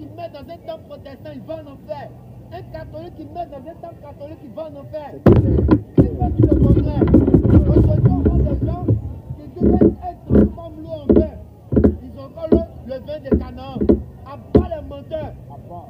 qui meurt dans un temple protestant, il va en enfer. Un catholique qui meurt dans un temple catholique, il va en enfer. Il fait tout le contraire. Aujourd'hui, on voit des gens qui devaient être transforment l'eau en vin. Ils ont encore le vin de Canaan. À bas les menteurs,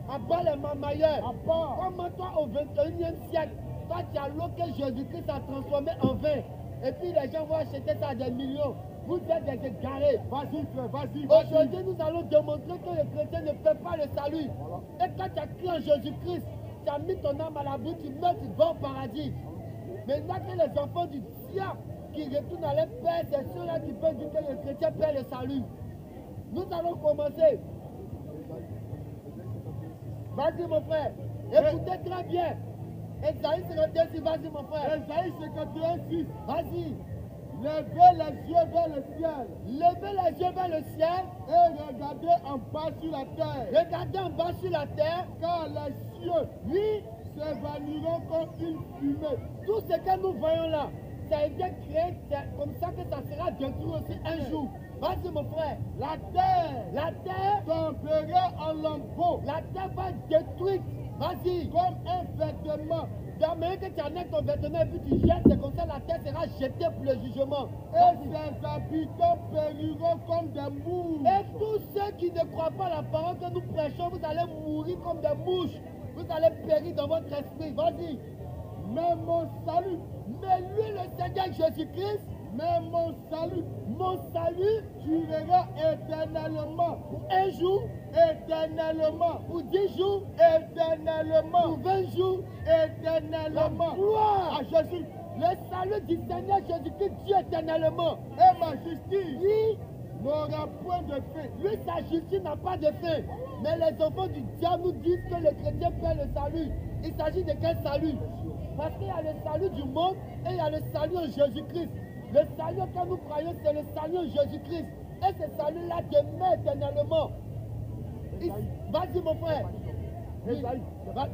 à bas les mamailleurs. Comment toi, au 21e siècle, toi, tu as l'eau que Jésus-Christ a transformé en vin. Et puis les gens vont acheter ça à des millions. Vous êtes des égarés. Vas-y, frère, vas-y. Aujourd'hui, nous allons démontrer que les chrétiens ne peuvent pas le salut. Et quand tu as cru en Jésus-Christ, tu as mis ton âme à la boue, tu meurs, tu vas au paradis. Maintenant que les enfants du diable qui retournent à leur père, c'est ceux-là qui peuvent dire que le chrétien perd le salut. Nous allons commencer. Vas-y, mon frère. Écoutez très bien. Esaïe 51, vas-y, mon frère. Esaïe 51, 6. Vas-y. Levez les yeux vers le ciel. Levez les yeux vers le ciel. Et regardez en bas sur la terre. Regardez en bas sur la terre. Car les cieux, Oui, s'évanouiront comme une fumée. tout ce que nous voyons là, ça a été créé, c'est comme ça que ça sera détruit aussi un jour. Vas-y, mon frère. La terre tombera en lambeaux. La terre va être détruite. Vas-y. Comme un vêtement. Dans même que tu enlèves ton vêtement et puis tu jettes, c'est comme ça la terre sera jetée pour le jugement. Et ses habitants périront comme des mouches. Et tous ceux qui ne croient pas à la parole que nous prêchons, vous allez mourir comme des mouches. Vous allez périr dans votre esprit. Vas-y. Mais mon salut, Mais lui, le Seigneur Jésus-Christ, mais mon salut durera éternellement. pour un jour, Éternellement. pour 10 jours, Éternellement. pour 20 jours, Éternellement. gloire. À Jésus. Le salut du Seigneur Jésus-Christ Dieu éternellement. Et ma justice Lui, n'aura point de fin. lui, sa justice n'a pas de fin. Mais les enfants du diable nous disent que le chrétien perd le salut. Il s'agit de quel salut? Parce qu'il y a le salut du monde et il y a le salut en Jésus-Christ. Le salut que nous croyons, c'est le salut en Jésus-Christ. Et ce salut-là demeure éternellement. Vas-y, mon frère. Oui. Esaïe. Va-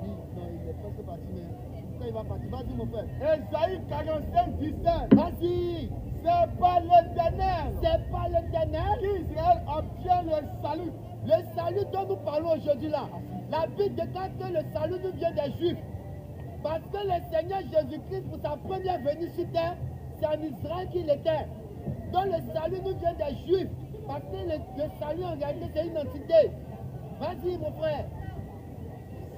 Oui, non, il est presque parti, mais pourquoi il va partir? Vas-y, mon frère. Esaïe 45, 17. Vas-y. C'est pas l'Éternel C'est pas l'éternel. qu'Israël obtient le salut. Le salut dont nous parlons aujourd'hui là. La Bible déclare que le salut nous vient des Juifs. Parce que le Seigneur Jésus-Christ, pour sa première venue sur terre, c'est en Israël qu'il était. Donc le salut nous vient des Juifs. Parce que le salut en réalité, c'est une entité. Vas-y, mon frère.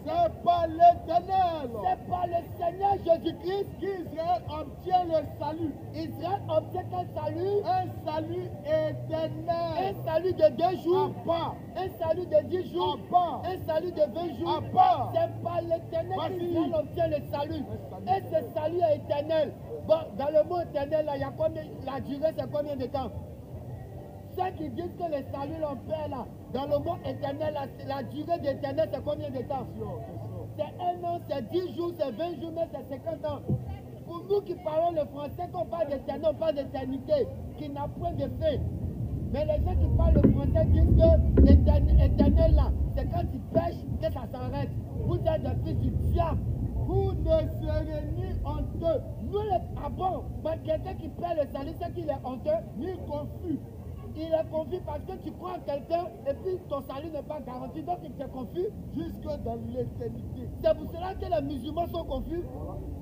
C'est pas l'Éternel C'est par le Seigneur Jésus-Christ qu'Israël obtient le salut. Israël obtient un salut. Un salut éternel. Un salut de 2 jours. Abba. Un salut de 10 jours. Abba. Un salut de 20 jours. Abba. C'est par l'éternel Vas-y. qu'Israël obtient le salut. Un Et salut ce salut est éternel. Bon, dans le mot éternel, là, il y a combien, la durée, c'est combien de temps? Ceux qui disent que le salut l'on fait là, dans le mot éternel, là, la durée d'éternel, c'est combien de temps? C'est 1 an, c'est 10 jours, c'est 20 jours, mais c'est 50 ans. Pour nous qui parlons le français, quand on parle d'éternel, on parle d'éternité, qui n'a point de fin. Mais les gens qui parlent le français disent que éternel là, c'est quand tu pêches que ça s'arrête. Vous êtes des fils du diable. Vous ne serez ni honteux, Nous, ah bon, mais quelqu'un qui perd le salut, c'est qu'il est honteux. ni confus. Il est confus parce que tu crois en quelqu'un et puis ton salut n'est pas garanti, donc il t'est confus. Jusque dans l'éternité. C'est pour cela que les musulmans sont confus.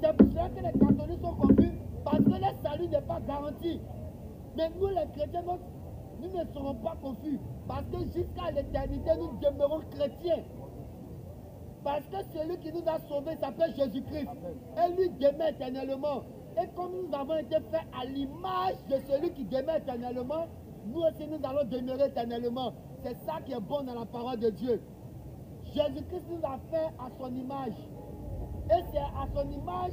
C'est pour cela que les catholiques sont confus. Parce que le salut n'est pas garanti. Mais nous, les chrétiens, nous ne serons pas confus. Parce que jusqu'à l'éternité, nous demeurons chrétiens. Parce que celui qui nous a sauvés s'appelle Jésus-Christ. Et lui demeure éternellement. Et comme nous avons été faits à l'image de celui qui demeure éternellement, nous aussi nous allons demeurer éternellement. C'est ça qui est bon dans la parole de Dieu. Jésus-Christ nous a fait à son image. Et c'est à son image,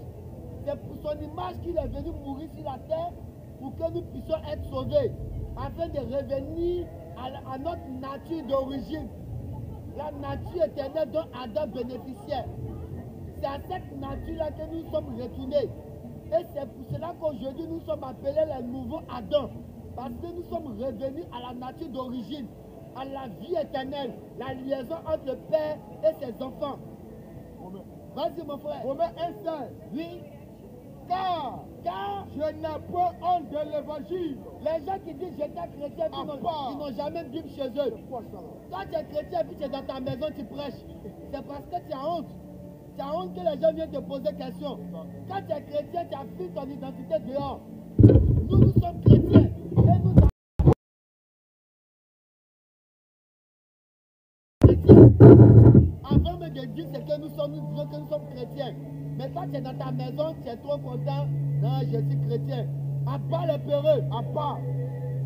c'est pour son image qu'il est venu mourir sur la terre pour que nous puissions être sauvés, afin de revenir à notre nature d'origine, la nature éternelle dont Adam bénéficiait. C'est à cette nature-là que nous sommes retournés. Et c'est pour cela qu'aujourd'hui nous sommes appelés les nouveaux Adam. Parce que nous sommes revenus à la nature d'origine, à la vie éternelle, la liaison entre le Père et ses enfants. Vas-y mon frère. Romains 1,16. Oui, Car car je n'ai point honte de l'évangile. les gens qui disent j'étais chrétien, ils n'ont jamais Bible chez eux. C'est quoi ça là? Quand tu es chrétien et puis tu es dans ta maison, tu prêches. C'est parce que tu as honte. Tu as honte que les gens viennent te poser question. Quand tu es chrétien, tu affiches ton identité dehors. Nous sommes chrétiens. Et nous avant même de dire ce que nous sommes, nous disons que nous sommes chrétiens. Mais quand tu es dans ta maison, tu es trop content. Non, je suis chrétien. À bas les peureux, à bas.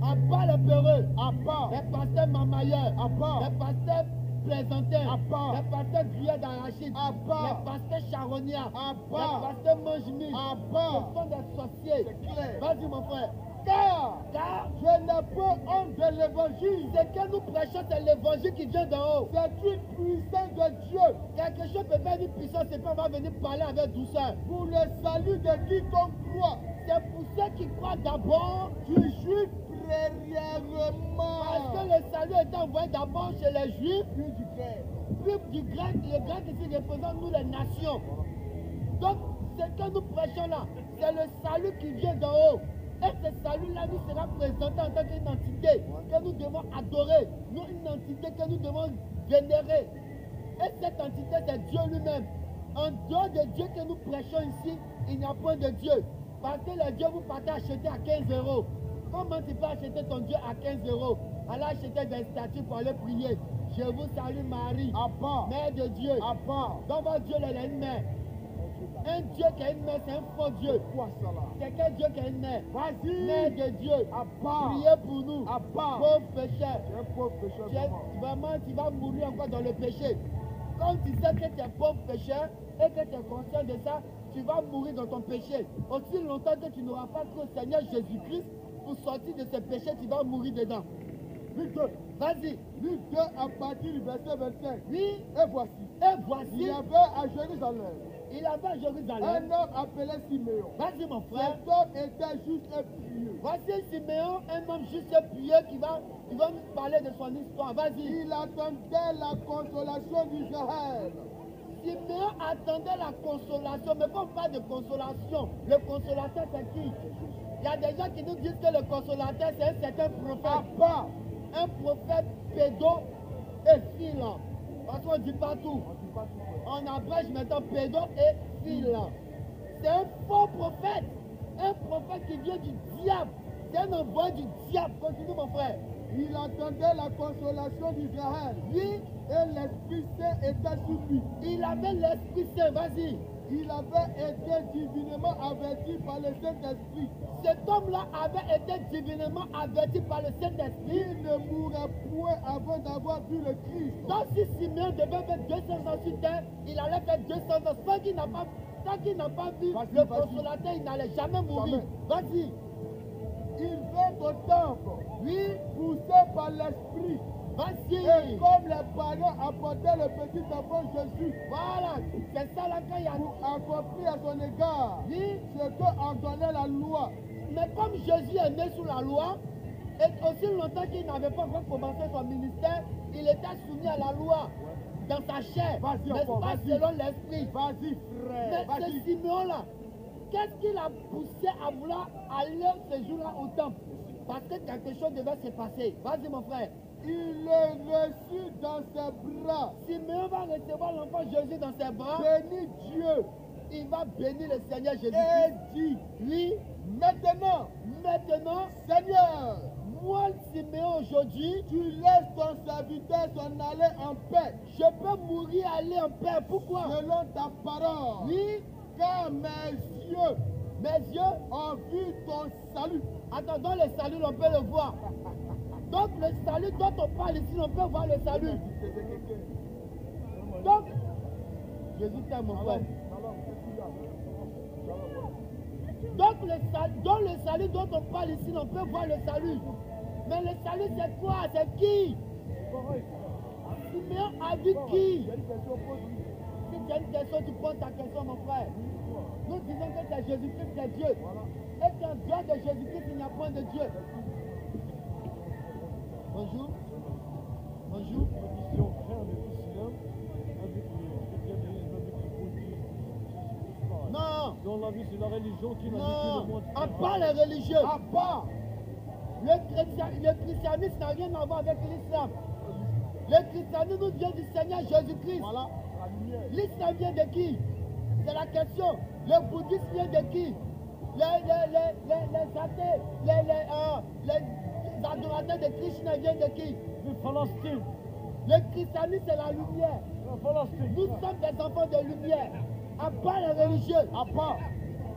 À bas les peureux, à bas. Les pasteurs mamailleurs, à bas. Les pasteurs plaisantins, à bas. Les pasteurs grillés d'arachide, à bas. Les pasteurs charognards, à bas. Les pasteurs mange-mille, à bas. Ce sont des sorciers. C'est clair. Vas-y mon frère. Car je n'ai pas honte de l'évangile. Ce que nous prêchons, c'est l'évangile qui vient d'en haut. C'est une puissance de Dieu. Quelque chose peut faire une puissance et puis on va venir parler avec douceur. Pour le salut de quiconque croit. C'est pour ceux qui croient d'abord du juif premièrement. Parce que le salut est envoyé d'abord chez les juifs, puis du grec. Puis du grec, le grec ici représente nous les nations. Donc, ce que nous prêchons là, c'est le salut qui vient d'en haut. Et ce salut-là nous sera présenté en tant qu'une entité que nous devons adorer, nous une entité que nous devons vénérer. Et cette entité, c'est Dieu lui-même. En dehors de Dieu que nous prêchons ici, il n'y a point de Dieu. Parce que le Dieu vous partez acheter à 15 €. Comment tu peux acheter ton Dieu à 15 €? Aller acheter des statues pour aller prier. Je vous salue Marie, Mère de Dieu. Dans votre Dieu, il a une mère. Un Dieu qui a une mère, c'est un faux Dieu. C'est quel Dieu qui a une mère? Mère de Dieu. Priez pour nous. Pauvres pécheurs. Vraiment, tu vas mourir encore dans le péché. Quand tu sais que tu es pauvre pécheur et que tu es conscient de ça, tu vas mourir dans ton péché. Aussi longtemps que tu n'auras pas cru au Seigneur Jésus-Christ pour sortir de ce péché, tu vas mourir dedans. Luc 2. Vas-y. Luc 2 à partir du verset 25. Oui. Et voici. Il y avait à Jérusalem. Un homme appelé Siméon. Vas-y mon frère. Cet homme était juste et pieux. Voici Siméon, un homme juste et pieux qui va nous parler de son histoire. Vas-y. Il attendait la consolation d'Israël. Siméon attendait la consolation. Mais quand on parle de consolation, le consolateur c'est qui? Il y a des gens qui nous disent que le consolateur c'est un certain prophète. Un prophète pédo et filant. Parce qu'on dit pas tout. On abrège maintenant pédo et filant. C'est un faux prophète. Un prophète qui vient du diable. C'est un envoyé du diable. Continue mon frère. Il attendait la consolation d'Israël. Oui. Et l'Esprit Saint était sur lui. Il avait l'Esprit Saint. Vas-y. Il avait été divinement averti par le Saint-Esprit. Cet homme-là avait été divinement averti par le Saint-Esprit. Il ne mourrait point avant d'avoir vu le Christ. Donc si Simeon devait faire 200 ans sur terre, il allait faire 200 ans. Tant qu'il n'a pas vu le consolateur, il n'allait jamais mourir. Vas-y. Il vint au temple, oui, poussé par l'Esprit. Vas-y. Et comme les parents apportaient le petit enfant Jésus, voilà, c'est ça là quand il y a accompli à son égard, oui, ce que ordonnait la loi. Mais comme Jésus est né sous la loi, et aussi longtemps qu'il n'avait pas encore commencé son ministère, il était soumis à la loi dans sa chair, mais pas selon l'esprit. Vas-y frère. Mais ce Simeon là, qu'est-ce qui l'a poussé à vouloir aller ce jour-là au temple? Parce que quelque chose devait se passer. Vas-y mon frère. Il le reçut dans ses bras. Simeon va recevoir l'enfant Jésus dans ses bras. Bénis Dieu. Il va bénir le Seigneur Jésus. Et dit, oui, maintenant, Seigneur, moi Simeon aujourd'hui, tu laisses ton serviteur s'en aller en paix. Je peux mourir aller en paix. Pourquoi? Selon ta parole. Oui, car mes yeux ont vu ton salut. Attendons le salut, on peut le voir. Donc le salut dont on parle ici, on peut voir le salut. Donc, Jésus t'aime mon frère. Donc le salut dont on parle ici, on peut voir le salut. Mais le salut c'est quoi? C'est qui? Simeon a vu qui? Si tu as une question, tu poses ta question mon frère. Nous disons que c'est Jésus-Christ, c'est Dieu. Et qu'en dehors de Jésus-Christ, il n'y a point de Dieu. Bonjour. Bonjour. Non. Dans la vie, c'est la religion qui m'a dit Non. que le monde. À part les religieux. À part. Le christianisme n'a rien à voir avec l'islam. Le christianisme vient du Seigneur Jésus-Christ. Voilà la lumière. L'islam vient de qui? C'est la question. Le bouddhisme vient de qui? Les athées, les adorateurs de Krishna viennent de qui? Du Palestine. Le christianisme, c'est la lumière. Le Palestine. Nous sommes des enfants de lumière. À part les religieux, à part.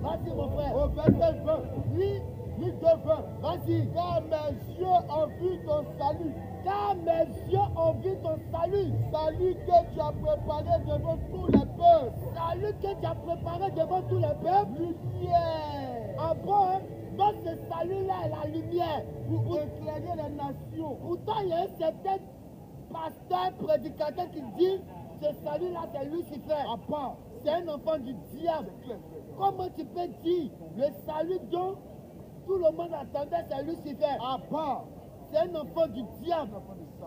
Vas-y, mon frère. Au verset 20. Oui, Luc 2, 20. vas-y. Car mes yeux ont vu ton salut. Car mes yeux ont vu ton salut. Salut que tu as préparé devant tous les peuples. Salut que tu as préparé devant tous les peuples. Lumière. Ah bon, hein? Donc ce salut-là est la lumière. Pour éclairer les nations. Pourtant, il y a un certain pasteur, prédicateur qui dit ce salut-là, c'est Lucifer. À part. C'est un enfant du diable. Comment tu peux dire le salut dont tout le monde attendait, c'est Lucifer? À part. C'est un enfant du diable.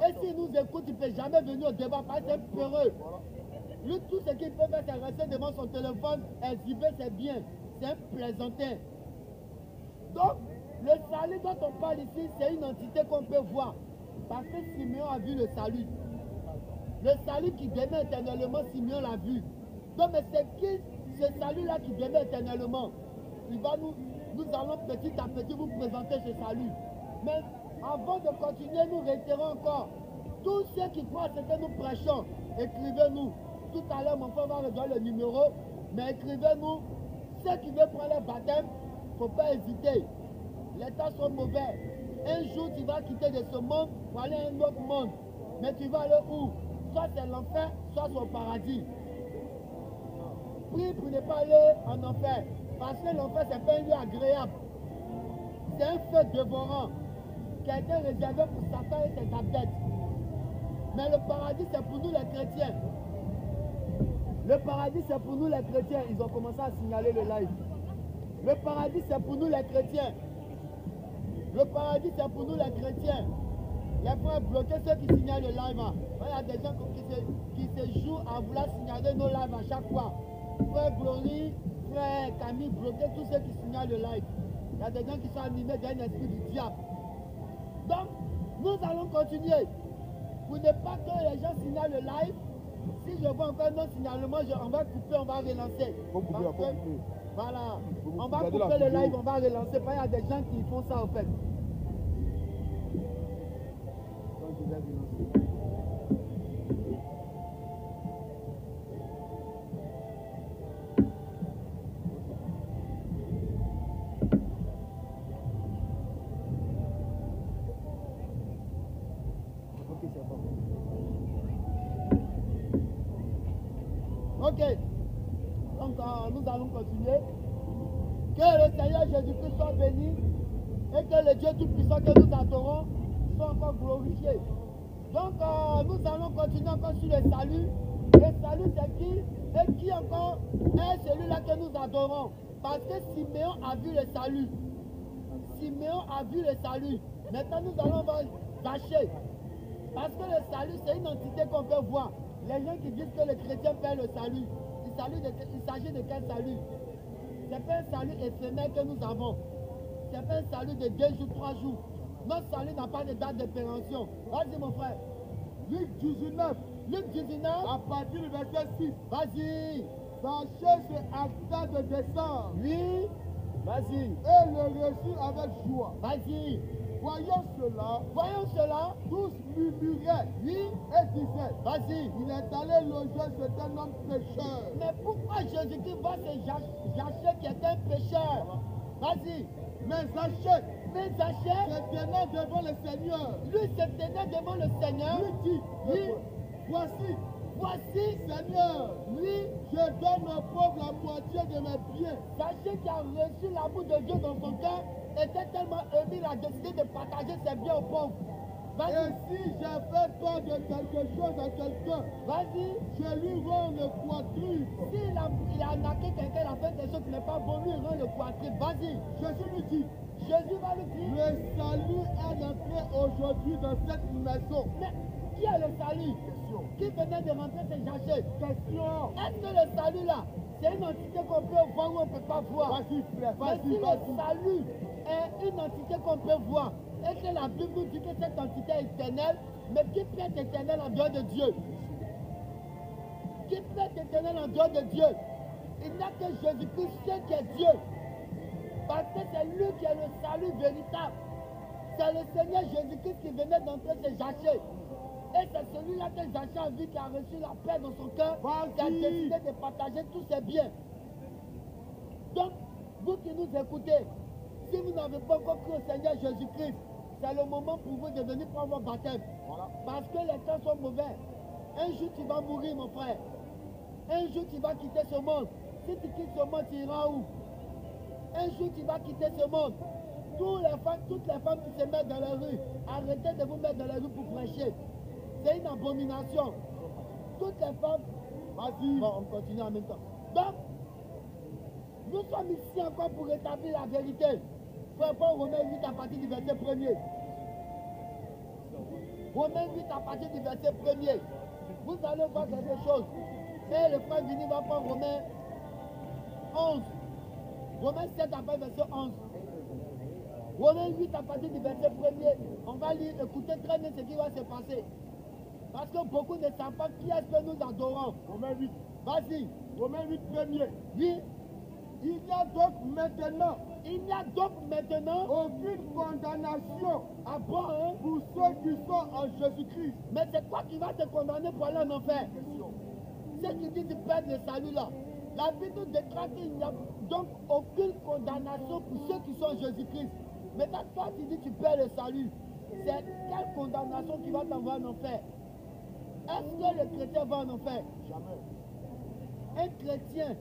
Et s'il nous écoute, il ne peut jamais venir au débat parce que c'est peureux. Lui, tout ce qu'il peut faire, c'est rester devant son téléphone, exhiber ses biens. C'est un plaisantin. Donc, le salut dont on parle ici, c'est une entité qu'on peut voir. Parce que Simeon a vu le salut. Le salut qui demeure éternellement, Simeon l'a vu. Donc, mais c'est qui ce salut-là qui demeure éternellement? Nous allons petit à petit vous présenter ce salut. Mais avant de continuer, nous réitérons encore. Tous ceux qui croient à ce que nous prêchons, écrivez-nous. Tout à l'heure, mon frère va regarder le numéro, mais écrivez-nous. Ceux qui veulent prendre le baptême, il ne faut pas hésiter. Les temps sont mauvais. Un jour, tu vas quitter de ce monde pour aller à un autre monde. Mais tu vas aller où? Soit c'est l'enfer, soit c'est au paradis. Prie pour ne pas aller en enfer. Parce que l'enfer, ce n'est pas un lieu agréable. C'est un feu dévorant qui a été réservé pour Satan et ses adeptes. Mais le paradis, c'est pour nous les chrétiens. Le paradis, c'est pour nous les chrétiens. Ils ont commencé à signaler le live. Le paradis, c'est pour nous les chrétiens. Le paradis, c'est pour nous les chrétiens. Les frères, bloquez ceux qui signalent le live. Il y a des gens qui se jouent à vouloir signaler nos lives à chaque fois. Frère Glory, frère Camille, bloquez tous ceux qui signalent le live. Il y a des gens qui sont animés d'un esprit du diable. Donc, nous allons continuer. Pour ne pas que les gens signalent le live, si je vois encore non signalement, on va couper, on va relancer. Voilà. On va couper le live, on va relancer. Il y a des gens qui font ça en fait. Donc, je vais relancer. Ok, donc nous allons continuer. Que le Seigneur Jésus-Christ soit béni et que le Dieu Tout-Puissant que nous adorons soit encore glorifié. Donc nous allons continuer encore sur le salut. Le salut c'est qui? Et qui encore est celui-là que nous adorons? Parce que Siméon a vu le salut. Siméon a vu le salut. Maintenant nous allons voir Zachée. Parce que le salut c'est une entité qu'on peut voir. Les gens qui disent que le chrétien perd le salut, il s'agit de quel salut? Ce n'est pas un salut éphémère que nous avons. Ce n'est pas un salut de 2 jours, 3 jours. Notre salut n'a pas de date de péremption. Vas-y mon frère. Luc 19. Luc 19. À partir du verset 6. Vas-y. Zachée se hâta de descendre. Oui. Vas-y. Et le reçut avec joie. Vas-y. Voyons cela, tous murmuraient, oui, et disaient, vas-y, il est allé loger cet homme pécheur. Mais pourquoi Jésus-Christ va se Zachée qui est un pécheur? Vas-y. Mais Zachée se tenait devant le Seigneur. Lui se tenait devant le Seigneur. Lui dit, oui, voici, Seigneur, oui, je donne aux pauvres la moitié de mes biens. Zachée qui a reçu l'amour de Dieu dans son cœur, était tellement ému, il a décidé de partager ses biens aux pauvres. Et si j'ai fait part de quelque chose à quelqu'un, vas-y, je lui rends le quadruple. S'il a arnaqué quelqu'un, il a fait quelque chose qui n'est pas bon, lui rend le quadruple. Vas-y. Jésus lui dit, Jésus va lui dire, le salut est entré aujourd'hui dans cette maison. Mais qui est le salut? Question. Qui venait de rentrer, c'est Zachée. Question. Est-ce que le salut là, c'est une entité qu'on peut voir ou on ne peut pas voir? Vas-y frère, Mais si le salut est une entité qu'on peut voir, Et que la Bible nous dit que cette entité est éternelle, mais qui peut être éternelle en dehors de Dieu? Qui peut être éternel en dehors de Dieu? Il n'y a que Jésus-Christ seul qui est Dieu. Parce que c'est lui qui est le salut véritable. C'est le Seigneur Jésus-Christ qui venait d'entrer chez Zachée. Et c'est celui-là que Zachée a vu qui a reçu la paix dans son cœur, qui a décidé de partager tous ses biens. Donc, vous qui nous écoutez, si vous n'avez pas encore cru au Seigneur Jésus-Christ, c'est le moment pour vous de venir prendre votre baptême. Voilà. Parce que les temps sont mauvais. Un jour, tu vas mourir, mon frère. Un jour, tu vas quitter ce monde. Si tu quittes ce monde, tu iras où? Un jour, tu vas quitter ce monde. Toutes les femmes qui se mettent dans la rue, arrêtez de vous mettre dans la rue pour prêcher. C'est une abomination. Toutes les femmes, vas-y, bon, on continue en même temps. Donc, nous sommes ici encore pour rétablir la vérité. Frère Paul, Romains 8 à partir du verset 1er. Romains 8 à partir du verset 1er. Vous allez voir quelque chose. Et le frère Vini va prendre Romains 11. Romains 7 à partir du verset 11. Romains 8 à partir du verset 1er. On va lire, écouter très bien ce qui va se passer. Parce que beaucoup ne savent pas qui est-ce que nous adorons. Romains 8. Vas-y. Romains 8 premier. Oui. Il n'y a donc maintenant aucune condamnation pour ceux qui sont en Jésus-Christ. Mais c'est quoi qui va te condamner pour aller en enfer? Ceux qui disent de perdre le salut là. La Bible nous déclare qu'il n'y a donc aucune condamnation pour ceux qui sont en Jésus-Christ. Maintenant, toi, tu dis que tu perds le salut. C'est quelle condamnation qui va t'envoyer en enfer? Est-ce que le chrétien va en enfer? Jamais. Un chrétien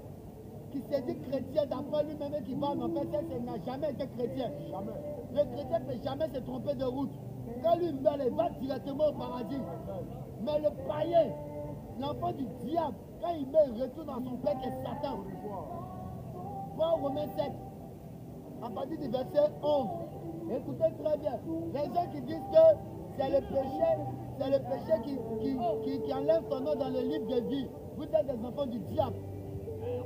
qui se dit chrétien d'après lui-même et qui va en enfer, ça n'a jamais été chrétien. Jamais. Le chrétien ne peut jamais se tromper de route. Quand lui meurt, il va directement au paradis. Mais le païen, l'enfant du diable, quand il meurt, il retourne dans son père qui est Satan. Paul Romains 7, à partir du verset 11. Écoutez très bien. Les gens qui disent que c'est le péché qui enlève ton nom dans le livre de vie. Vous êtes des enfants du diable.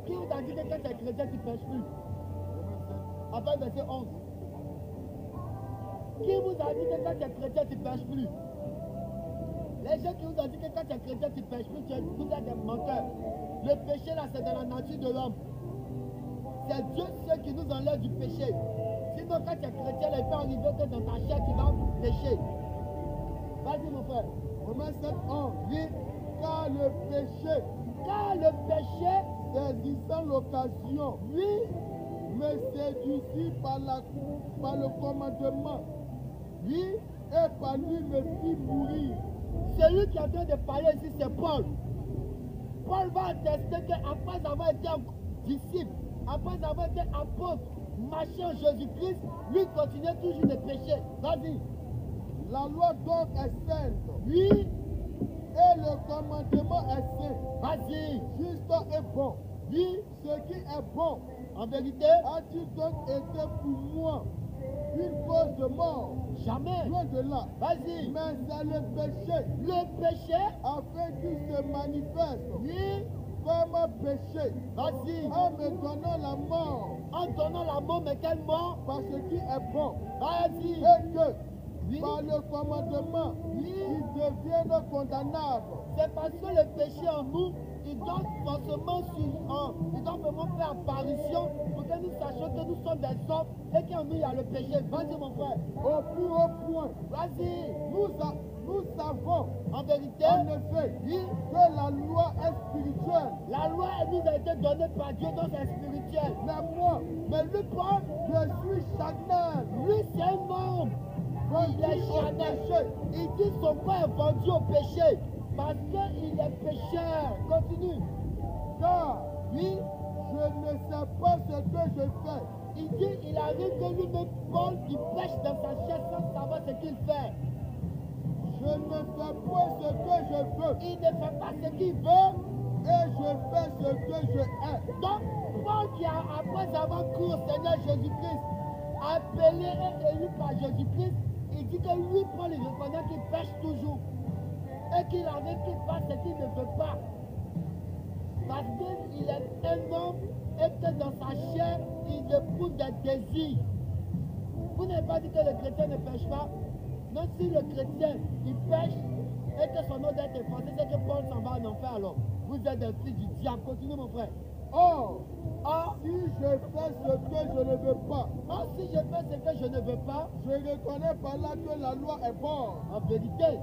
Qui vous a dit que quand tu es chrétien, tu ne pêches plus? À partir du verset 11. Qui vous a dit que quand tu es chrétien, tu ne pêches plus? Les gens qui vous ont dit que quand tu es chrétien, tu ne pêches plus, vous êtes des menteurs. Le péché là, c'est dans la nature de l'homme. C'est Dieu seul qui nous enlève du péché. Sinon, quand tu es chrétien, il peut arriver que dans ta chair, tu vas pécher. Vas-y, mon frère. Romains 7, 11. Oui, car le péché, saisissant l'occasion, oui, me séduisit par le commandement, oui, et par lui me fit mourir. Celui qui est en train de parler ici, c'est Paul. Paul va attester qu'après avoir été disciple, après avoir été apôtre, marché en Jésus-Christ, lui continuait toujours de pécher. Vas-y. La loi donc est sainte. Oui. Et le commandement est saint. Vas-y. Juste et bon. Oui. Ce qui est bon, en vérité, a-t-il donc été pour moi une cause de mort? Jamais. Loin de là. Vas-y. Mais c'est le péché. Le péché. Afin qu'il se manifeste. Oui. Comme un péché. Vas-y. En me donnant la mort. En donnant la mort, mais quelle mort? Parce qui est bon. Vas-y. Et que oui. Par le commandement, oui. ils deviennent condamnables. C'est parce que le péché en nous, il doit forcément faire apparition pour que nous sachions que nous sommes des hommes et qu'en nous il y a le péché. Vas-y mon frère. Au plus haut point. Vas-y. Nous savons en vérité, en effet, oui, que la loi est spirituelle. La loi nous a été donnée par Dieu, donc c'est spirituel. Mais lui, Paul, je suis charnel. Lui, c'est un homme. Il est charnel. Il dit son corps est vendu au péché. Parce qu'il est pécheur. Continue. Car, oui, je ne sais pas ce que je fais. Il dit, il arrive que lui-même, Paul, il pêche dans sa chair sans savoir ce qu'il fait. Je ne fais pas ce que je veux. Il ne fait pas ce qu'il veut. Et je fais ce que je hais. Donc, Paul qui a, après avoir cru au Seigneur Jésus-Christ, appelé et élu par Jésus-Christ, il dit que lui, Paul, il reconnaît qu'il pêche toujours. Et qu'il arrive qu'il fasse ce qu'il ne veut pas. Parce qu'il est un homme et que dans sa chair, il éprouve des désirs. Vous n'avez pas dit que le chrétien ne pêche pas. Non, si le chrétien, il pêche et que son nom d'être effacé, c'est que Paul s'en va en enfer alors. Vous êtes un fils du diable. Continue mon frère. Or, Or, si je fais ce que je ne veux pas, si je fais ce que je ne veux pas, je reconnais par là que la loi est bonne. en vérité,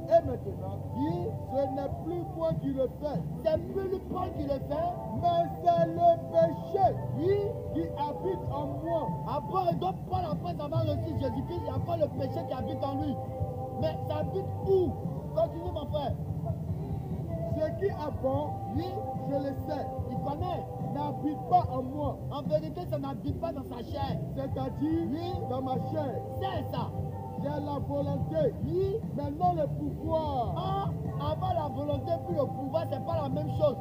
Et maintenant, ce n'est plus moi qui le fais, c'est plus le Paul qui le fait. mais c'est le péché Oui. qui habite en moi. Après, donc Paul, après avoir reçu Jésus-Christ, il y a encore le péché qui habite en lui. Mais ça habite où? Continue mon frère. Ce qui est bon, Oui, je le sais, il connaît. n'habite pas en moi. En vérité, ça n'habite pas dans sa chair. C'est-à-dire Oui. dans ma chair. C'est ça. J'ai la volonté, Oui. mais non le pouvoir. Avant la volonté puis le pouvoir, c'est pas la même chose.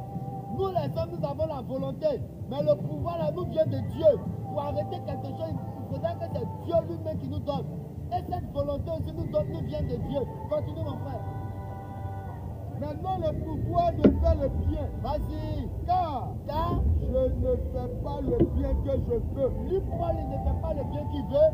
Nous les hommes, nous avons la volonté. Mais le pouvoir là nous vient de Dieu. Pour arrêter quelque chose, il faudrait que c'est Dieu lui-même qui nous donne. Et cette volonté aussi nous vient de Dieu. Continue mon frère. Maintenant le pouvoir de faire le bien. Vas-y. Car je ne fais pas le bien que je veux. Lui, Paul, il ne fait pas le bien qu'il veut.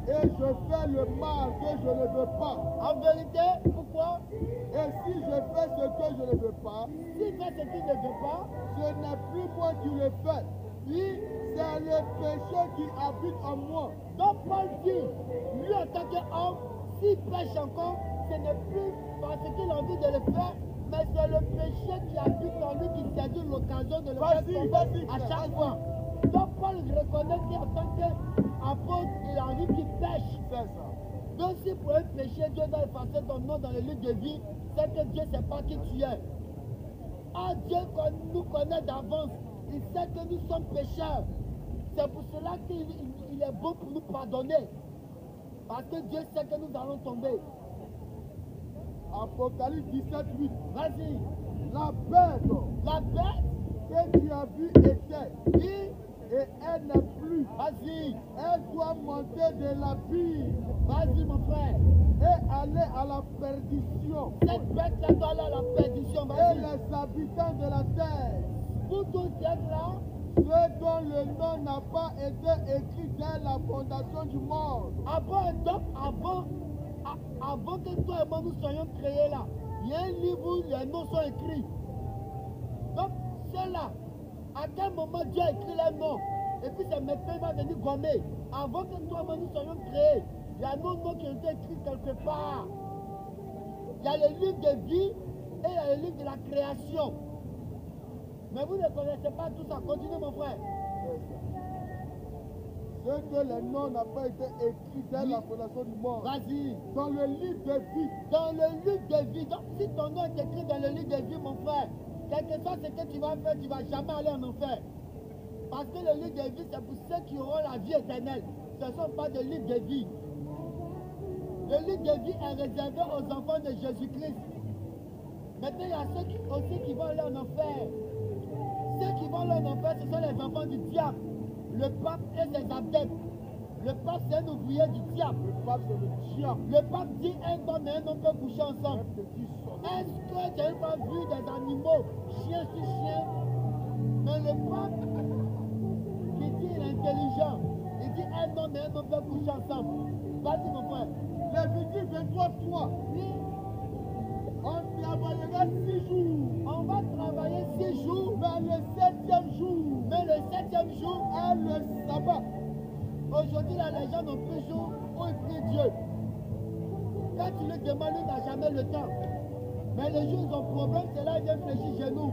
Et je fais le mal que je ne veux pas. En vérité, pourquoi? Et si je fais ce que je ne veux pas, S'il fait ce qu'il ne veut pas, ce n'est plus moi qui le fais. lui, C'est le péché qui habite en moi. donc Paul dit, lui en tant qu'homme, s'il pêche encore, ce n'est plus parce qu'il a envie de le faire, mais c'est le péché qui habite en lui qui saisit l'occasion de le faire tomber à chaque fois. Donc Paul reconnaît qu'en tant qu'apôtre, il a envie qu'il pêche. C'est ça. Donc si pour un péché, Dieu doit effacer ton nom dans le livre de vie, c'est que Dieu ne sait pas qui tu es. Ah, Dieu nous connaît d'avance. Il sait que nous sommes pécheurs. C'est pour cela qu'il est bon pour nous pardonner. Parce que Dieu sait que nous allons tomber. Apocalypse 17, 8. Vas-y. La bête La bête, que tu as vue était, oui, et elle n'est plus. vas-y. Elle doit monter de l'abîme Vas-y, mon frère. et aller à la perdition. Cette bête-là doit aller à la perdition. Et Vas-y. les habitants de la terre, Vous tous qui êtes là, ceux dont le nom n'a pas été écrit dès la fondation du monde, avant que toi et moi nous soyons créés là, il y a un livre où les noms sont écrits. Donc, ceux-là, à quel moment Dieu a écrit les noms? Et puis c'est maintenant il va venir gommer. Avant que toi et moi nous soyons créés, il y a nos noms qui ont été écrits quelque part. Il y a le livre de vie et il y a le livre de la création. Mais vous ne connaissez pas tout ça. Continuez mon frère. ceux que le nom n'a pas été écrit dès la fondation du monde, Vas-y. dans le livre de vie. Dans le livre de vie. Donc, si ton nom est écrit dans le livre de vie, mon frère, quel que soit ce que tu vas faire, tu ne vas jamais aller en enfer. Parce que le livre de vie, c'est pour ceux qui auront la vie éternelle. Ce ne sont pas des livres de vie. Le livre de vie est réservé aux enfants de Jésus-Christ. Maintenant, il y a ceux aussi qui vont aller en enfer. Ceux qui vont aller en enfer, ce sont les enfants du diable. Le pape et ses adeptes. Le pape, c'est un ouvrier du diable. Le pape, c'est le diable. Le pape dit un homme et un homme peuvent coucher ensemble. Un petit sonnet. Est-ce que tu as pas vu des animaux, chien sur chien? Mais le pape qui dit il est intelligent, il dit un homme et un homme peuvent coucher ensemble. Vas-y mon frère. Lévitique 23, 3. Oui, On travaillera 6 jours, on va travailler 6 jours, mais le 7e jour mais le 7e jour, est le sabbat. aujourd'hui là, les gens n'ont plus jour où ils prient Dieu. Quand tu lui demandes, il n'a jamais le temps. Mais les jours ils ont problème, c'est là ils viennent fléchir chez nous.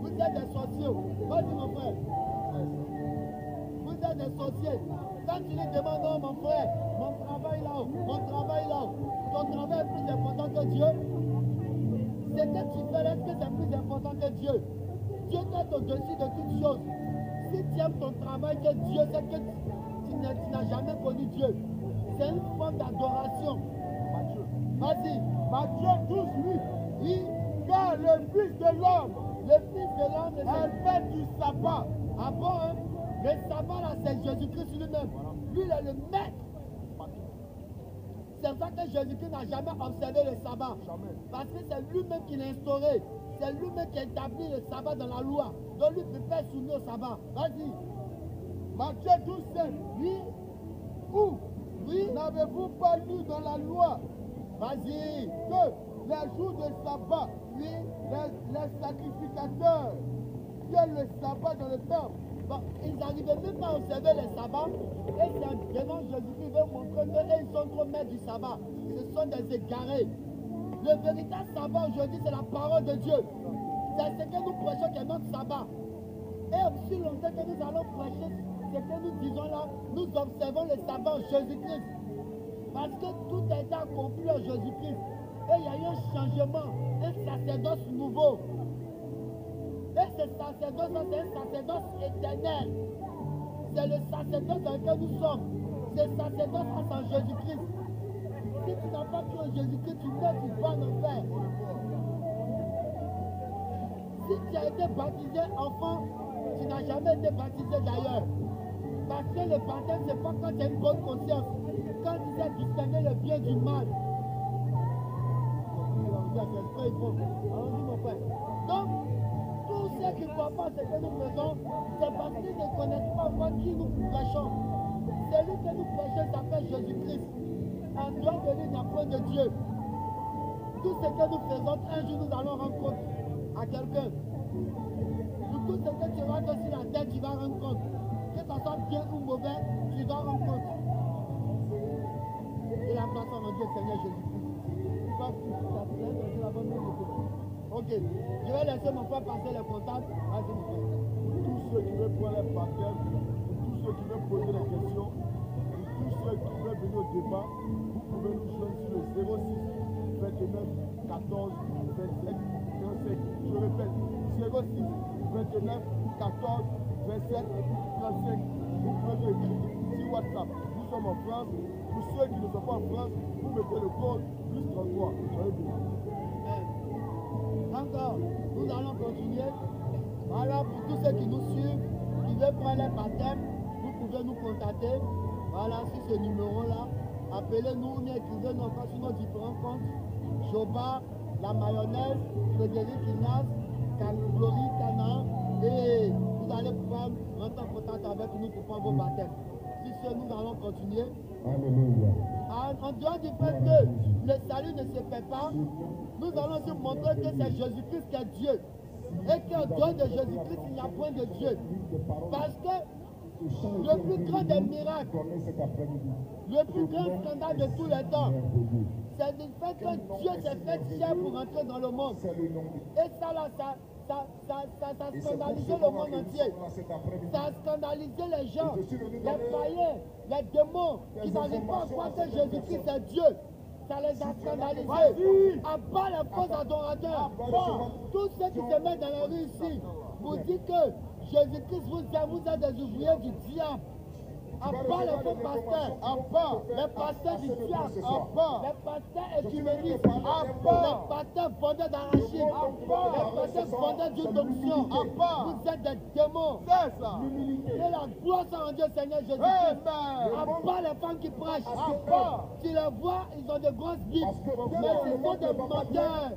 Vous êtes des sorciers. Vas-y mon frère. Vous êtes des sorciers. Quand tu lui demandes, non mon frère, mon travail là-haut, mon travail là-haut, ton travail est plus important que Dieu. Ce que tu fais, est-ce que c'est plus important que Dieu? Dieu est au-dessus de toutes choses. Si tu aimes ton travail que Dieu, c'est que tu n'as jamais connu Dieu. C'est une forme d'adoration. Matthieu. Vas-y. Matthieu 12, 8. Oui, Car le Fils de l'homme le Fils de l'homme est fait du sabbat. Ah bon, hein? Le sabbat là, c'est Jésus-Christ lui-même. Lui, il est le maître. C'est ça que Jésus-Christ n'a jamais observé le sabbat. Jamais. Parce que c'est lui-même qui l'a instauré. C'est lui-même qui a établi le sabbat dans la loi. Donc lui ne peut pas être soumis au sabbat. Vas-y. Matthieu 12, 5. Oui, Où Vous, Oui, n'avez-vous pas lu dans la loi vas-y. que les jours de sabbat, Oui, les sacrificateurs tiennent le sabbat dans le temple? bon, ils n'arrivaient même pas à observer le sabbat. Et c'est devant Jésus-Christ veut montrer qu'ils sont trop maîtres du sabbat. Ce sont des égarés. Le véritable sabbat aujourd'hui, c'est la parole de Dieu. C'est ce que nous prêchons qui est notre sabbat. Et aussi longtemps que nous allons prêcher ce que nous disons là, nous observons le sabbat en Jésus-Christ. Parce que tout a été accompli en Jésus-Christ. Et il y a eu un changement, un sacerdoce nouveau. Et ce sacerdoce-là, c'est un sacerdoce éternel. C'est le sacerdoce dans lequel nous sommes. Ce sacerdoce-là, c'est en Jésus-Christ. Si tu n'as pas cru en Jésus-Christ, tu meurs, tu vas en enfer. Si tu as été baptisé enfant, tu n'as jamais été baptisé d'ailleurs. Parce que le baptême, ce n'est pas quand tu as une bonne conscience. Quand tu sais distinguer le bien du mal. Allons-y, mon frère. Donc, tous ceux qui ne croient pas ce que nous faisons, c'est parce qu'ils ne connaissent pas encore qui nous prêchons. Celui que nous prêchons s'appelle Jésus-Christ. En dehors de lui, il n'y a point de Dieu. Tout ce que nous faisons, un jour nous allons rendre compte à quelqu'un. Tout ce que tu rentres sur la tête, tu vas rendre compte. Que ça soit bien ou mauvais, tu vas rendre compte. Et la place en Dieu, Seigneur Jésus-Christ. Ok, je vais laisser mon frère passer le contact. Vas-y, mon frère. Tous ceux qui veulent prendre les baptêmes, tous ceux qui veulent poser des questions, tous ceux qui veulent venir au débat, vous pouvez nous joindre sur le 06 29 14 27 35. Je répète, 06 29 14 27 35. Vous pouvez nous écrire sur WhatsApp. Nous sommes en France. Pour ceux qui ne sont pas en France, vous mettez le code plus 33. Soyez bénis. Encore, nous allons continuer. Voilà, pour tous ceux qui nous suivent, qui veulent prendre les baptêmes, vous pouvez nous contacter. Voilà, sur ce numéro-là. Appelez-nous ou écrivez-nous encore sur nos différents comptes. Joba, la mayonnaise, Frédéric Ignace, Glory, Cana. Et vous allez pouvoir rentrer en contact avec nous pour prendre vos baptêmes. Si ce, nous allons continuer. Alléluia. En dehors du fait que le salut ne se fait pas, nous allons aussi montrer que c'est Jésus-Christ qui est Dieu. Et qu'en dehors de Jésus-Christ, il n'y a point de Dieu. Parce que le plus grand des miracles, le plus grand scandale de tous les temps, c'est le fait que Dieu s'est fait chair pour entrer dans le monde. Et ça là, ça a scandalisé le monde entier. Ça a scandalisé les gens, les païens, les démons qui n'arrivent pas à croire que Jésus-Christ est Dieu. Ça les a scandalisés. À part les faux adorateurs, tous ceux qui se mettent dans la rue ici, vous dites que Jésus-Christ vous êtes des ouvriers du diable. À part les faux pasteurs, à part les pasteurs du diable, à part les pasteurs écuménistes, à part les pasteurs vendeurs d'arachide, à part les pasteurs vendeurs d'une onction, à part vous êtes des démons. C'est ça. Et la gloire soit rendue au Seigneur Jésus-Christ. À part les femmes qui prêchent, à part, tu les vois, ils ont de grosses bibes, mais ce sont des menteurs.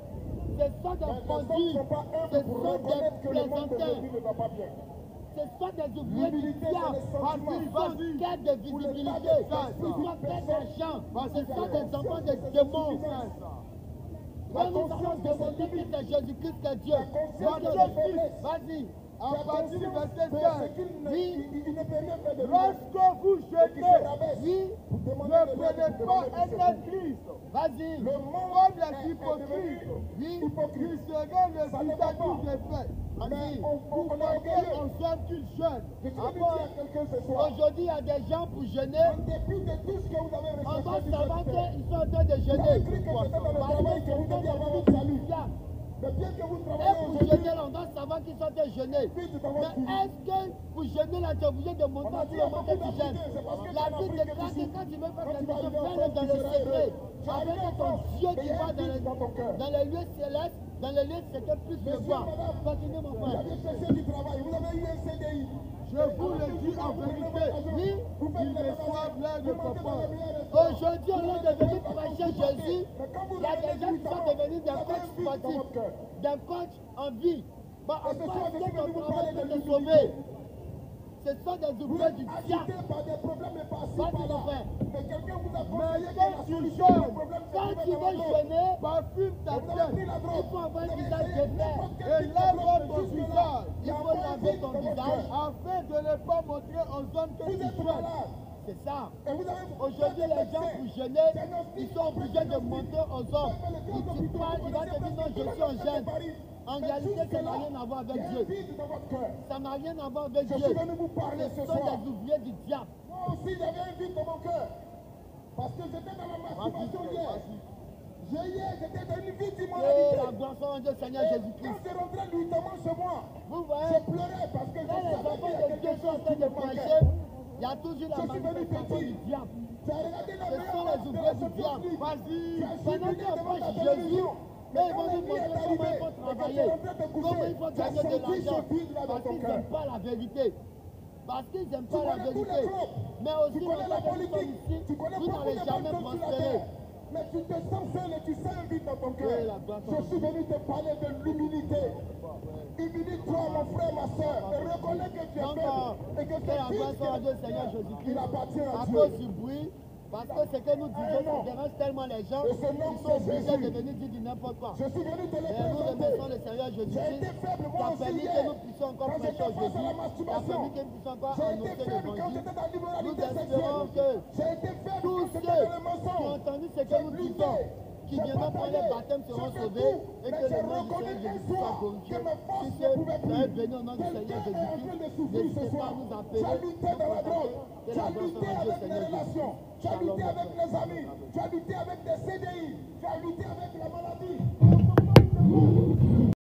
Ce sont des bandits, ce sont des plaisantins. Ce sont des ouvriers du diable, ils sont quête de visibilité, ils sont quête d'argent, ce sont des enfants de démons. Et nous allons demander que c'est Jésus-Christ qui est Dieu. Vas-y. À partir du verset 5, Oui, lorsque vous jeûnez, oui, ne prenez pas un Christ vas-y. comme les hypocrites. Oui, Ils seraient le visage du défait. vas-y. Vous portez en somme qu'ils jeûnent. Aujourd'hui, il y a des gens pour jeûner. On doit savoir qu'ils sont en train de jeûner. Parce que ce sont des chrétiens. Et pour jeûner, là, on doit savoir qu'ils sont en train de jeûner. Mais est-ce que pour jeûner, là, tu es obligé de monter sur le montant du jeûne? La Bible déclare que quand tu veux faire quelque chose, fais-le dans le secret. Avec ton Dieu qui va dans les lieux célestes, dans les lieux secrets, plus le voir. Continue, mon frère. Je vous le dis en vérité, Oui, ils reçoivent l'air de papa. aujourd'hui, on est devenu prêcher Jésus. Il y a des gens qui sont devenus des coachs sportifs, des coachs en vie. Bon, en quoi est-ce que ton travail peut te sauver? Ce sont des ouvriers du diable. agité par des problèmes et par-ci, Vas-y, par-là. mon frère. Et quelqu'un vous a Mais conseillé que quand la tu solution au jeûnes, problème, c'est quand de tu mettre veux la drogue. jeûner, parfume ta Vous avez tête. pris la drogue. Il faut avoir un Vous avez visage essayé défait. n'importe quel Et type de lave drogue, ton jusque-là, visage. il y Il a faut pas laver de ton vie dans votre visage cœur. afin de ne pas montrer aux hommes que Vous tu êtes jeûnes. malade. C'est ça. Et vous avez Aujourd'hui, les gens pour jeûner, ils sont obligés de montrer aux hommes. Si tu parles, il va te dire non, je suis en jeûne. En réalité, ça n'a rien à voir avec Dieu. Ça n'a rien à voir avec Je Dieu. suis venu vous parler Ce ce sont soir. des ouvriers du diable. Moi aussi, j'avais un vide dans mon cœur. Parce que j'étais dans la masturbation hier. Hier, j'étais dans une vie Et d'immoralité. la gloire soit rendue au Seigneur Quand Jésus-Christ. je rentrais nuitamment chez moi, Vous je voyez, pleurais parce que je quand les savais qu'il enfants y a de quelque Dieu sont en chose train qui de me manquait. prêcher, il y a toujours la Je suis venu manifestation petit. du diable. Tu as regardé la Ce meilleure sont les match de ouvriers la du Champions diable. League. Vas-y, Tu as pendant suivi qu'on devant ta prêche Jésus, télévision. mais ils vont Quand nous la nuit montrer est comment il arrivée, faut et que tu travailler, es en train de te comment coucher, il faut tu as gagner de senti l'argent. ce vide là dans Parce ton qu'ils cœur. n'aiment pas la vérité. Parce qu'ils n'aiment pas la connais tous les vérité. clubs. Mais Tu aussi, connais la dans ce politique. ici, Tu connais vous beaucoup n'allez de jamais personnes sur la prospérer. terre. Mais tu te sens seul et tu sens un vide dans ton cœur. Oui, la gloire Je suis venu te parler de l'humilité. Humilie-toi, mon frère, ma soeur, et reconnais que tu es Donc, faible et que que la tes gloire fils, soit rendue au Seigneur Jésus-Christ. il appartient à À Dieu. cause du bruit, parce que ce que nous disons, ça dérange tellement les gens, Et ce nom, ils sont c'est obligés Jésus. de venir dire du n'importe quoi. Je suis venu te le Mais nous présenter. remercions le Seigneur J'ai Jésus-Christ été faible, qui moi a aussi permis hier. que nous puissions encore Quand prêcher j'étais face à la aujourd'hui, qui a masturbation. permis que nous puissions encore J'ai été annoncer faible quand l'évangile. j'étais dans Nous l'immoralité espérons sexuelle. que J'ai été faible tous quand j'étais ceux dans le qui ont mensonge. entendu ce que nous disons, qui viendront prendre le baptême seront sauvés et que le nom du Seigneur Jésus soit glorifié. Si c'est béni au nom du Seigneur Jésus-Christ, n'hésitez pas à nous appeler, Tu as lutté dans la drogue, que tu la as gloire lutté soit rendue au avec les Seigneur relations, Jésus-Christ. tu as Shalom, lutté mon avec frère. les amis, tu as lutté avec des CDI, tu as lutté avec la maladie.